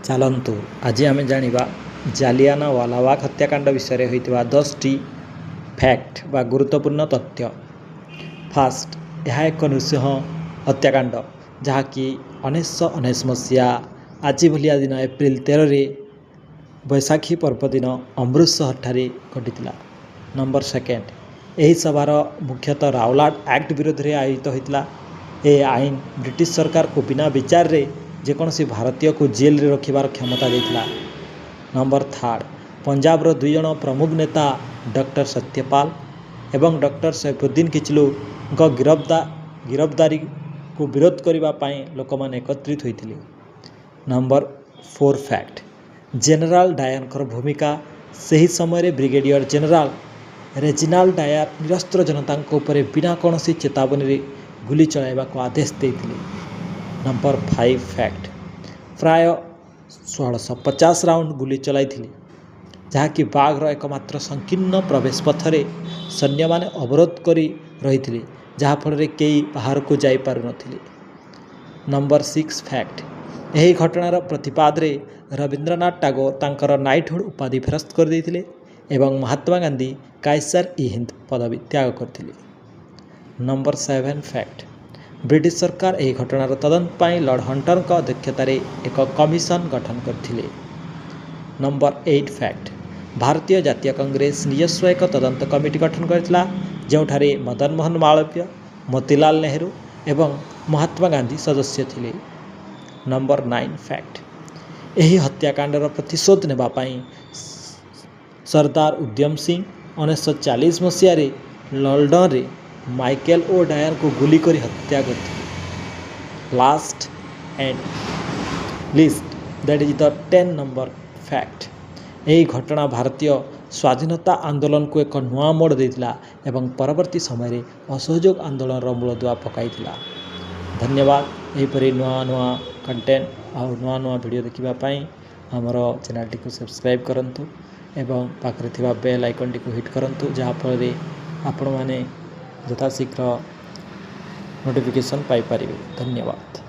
ଚାଲନ୍ତୁ ଆଜି ଆମେ ଜାଣିବା ଜାଲିଆନାୱାଲାବାଗ ହତ୍ୟାକାଣ୍ଡ ବିଷୟରେ ହୋଇଥିବା 10ଟି ଫ୍ୟାକ୍ଟ ବା ଗୁରୁତ୍ୱପୂର୍ଣ୍ଣ ତଥ୍ୟ। ଫାର୍ଷ୍ଟ, ଏହା ଏକ ନୃଶଂସ ହତ୍ୟାକାଣ୍ଡ ଯାହାକି 1919 ମସିହା ଆଜି ଭଳିଆ ଦିନ ଏପ୍ରିଲ 13ରେ ବୈଶାଖୀ ପର୍ବ ଦିନ ଅମୃତସରଠାରେ ଘଟିଥିଲା। ନମ୍ବର ସେକେଣ୍ଡ, ଏହି ସଭାର ମୁଖ୍ୟତଃ ରାଓଲାଟ ଆକ୍ଟ ବିରୋଧରେ ଆୟୋଜିତ ହୋଇଥିଲା। ଏ ଆଇନ ବ୍ରିଟିଶ ସରକାରକୁ ବିନା ବିଚାରରେ ଯେକୌଣସି ଭାରତୀୟକୁ ଜେଲରେ ରଖିବାର କ୍ଷମତା ଦେଇଥିଲା। ନମ୍ବର ଥାର୍ଡ଼, ପଞ୍ଜାବର ଦୁଇ ଜଣ ପ୍ରମୁଖ ନେତା ଡକ୍ଟର ସତ୍ୟପାଲ ଏବଂ ଡକ୍ଟର ସୈଫୁଦ୍ଦିନ କିଚଲୁଙ୍କ ଗିରଫଦାରୀକୁ ବିରୋଧ କରିବା ପାଇଁ ଲୋକମାନେ ଏକତ୍ରିତ ହୋଇଥିଲେ। ନମ୍ବର 4 ଫ୍ୟାକ୍ଟ, ଜେନେରାଲ ଡାୟାରଙ୍କର ଭୂମିକା। ସେହି ସମୟରେ ବ୍ରିଗେଡିୟର ଜେନେରାଲ ରେଜିନାଲ୍ଡ ଡାୟାର ନିରସ୍ତ୍ର ଜନତାଙ୍କ ଉପରେ ବିନା କୌଣସି ଚେତାବନୀରେ ଗୁଳି ଚଳାଇବାକୁ ଆଦେଶ ଦେଇଥିଲେ। ନମ୍ବର 5 ଫ୍ୟାକ୍ଟ, ପ୍ରାୟ 1650 ରାଉଣ୍ଡ ଗୁଳି ଚଳାଇଥିଲେ ଯାହାକି ବାଘର ଏକମାତ୍ର ସଂକୀର୍ଣ୍ଣ ପ୍ରବେଶ ପଥରେ ସୈନ୍ୟମାନେ ଅବରୋଧ କରି ରହିଥିଲେ ଯାହାଫଳରେ କେହି ବାହାରକୁ ଯାଇପାରୁନଥିଲେ। ନମ୍ବର 6 ଫ୍ୟାକ୍ଟ, ଏହି ଘଟଣାର ପ୍ରତିବାଦରେ ରବୀନ୍ଦ୍ରନାଥ ଟାଗୋର ତାଙ୍କର ନାଇଟହୁଡ୍ ଉପାଧି ଫେରସ୍ତ କରିଦେଇଥିଲେ ଏବଂ ମହାତ୍ମା ଗାନ୍ଧୀ କାଇସର-ଇ-ହିନ୍ଦ ପଦବୀ ତ୍ୟାଗ କରିଥିଲେ। ନମ୍ବର 7 ଫ୍ୟାକ୍ଟ, ବ୍ରିଟିଶ ସରକାର ଏହି ଘଟଣାର ତଦନ୍ତ ପାଇଁ ଲର୍ଡ ହଣ୍ଟରଙ୍କ ଅଧ୍ୟକ୍ଷତାରେ ଏକ କମିଶନ ଗଠନ କରିଥିଲେ। ନମ୍ବର 8 ଫ୍ୟାକ୍ଟ, ଭାରତୀୟ ଜାତୀୟ କଂଗ୍ରେସ ନିଜସ୍ୱ ଏକ ତଦନ୍ତ କମିଟି ଗଠନ କରିଥିଲା ଯେଉଁଠାରେ ମଦନ ମୋହନ ମାଳବୀୟ, ମୋତିଲାଲ ନେହେରୁ ଏବଂ ମହାତ୍ମା ଗାନ୍ଧୀ ସଦସ୍ୟ ଥିଲେ। ନମ୍ବର 9 ଫ୍ୟାକ୍ଟ, ଏହି ହତ୍ୟାକାଣ୍ଡର ପ୍ରତିଶୋଧ ନେବା ପାଇଁ ସର୍ଦ୍ଦାର ଉଦ୍ୟମ ସିଂ 1940 ମସିହାରେ ଲଣ୍ଡନରେ ମାଇକେଲ ଓ ଡାୟାରଙ୍କୁ ଗୁଳି କରି ହତ୍ୟା କରିଥିଲେ। Last and list, that is the 10 number fact, ଏହି ଘଟଣା ଭାରତୀୟ ସ୍ୱାଧୀନତା ଆନ୍ଦୋଳନକୁ ଏକ ନୂଆ ମୋଡ଼ ଦେଇଥିଲା ଏବଂ ପରବର୍ତ୍ତୀ ସମୟରେ ଅସହଯୋଗ ଆନ୍ଦୋଳନର ମୂଳଦୁଆ ପକାଇଥିଲା। ଧନ୍ୟବାଦ। ଏହିପରି ନୂଆ ନୂଆ କଣ୍ଟେଣ୍ଟ ଆଉ ନୂଆ ନୂଆ ଭିଡ଼ିଓ ଦେଖିବା ପାଇଁ ଆମର ଚ୍ୟାନେଲଟିକୁ ସବସ୍କ୍ରାଇବ୍ କରନ୍ତୁ ଏବଂ ପାଖରେ ଥିବା ବେଲ୍ ଆଇକନ୍ଟିକୁ ହିଟ୍ କରନ୍ତୁ ଯାହାଫଳରେ ଆପଣମାନେ ଯଥାଶୀଘ୍ର ନୋଟିଫିକେସନ୍ ପାଇପାରିବେ। ଧନ୍ୟବାଦ।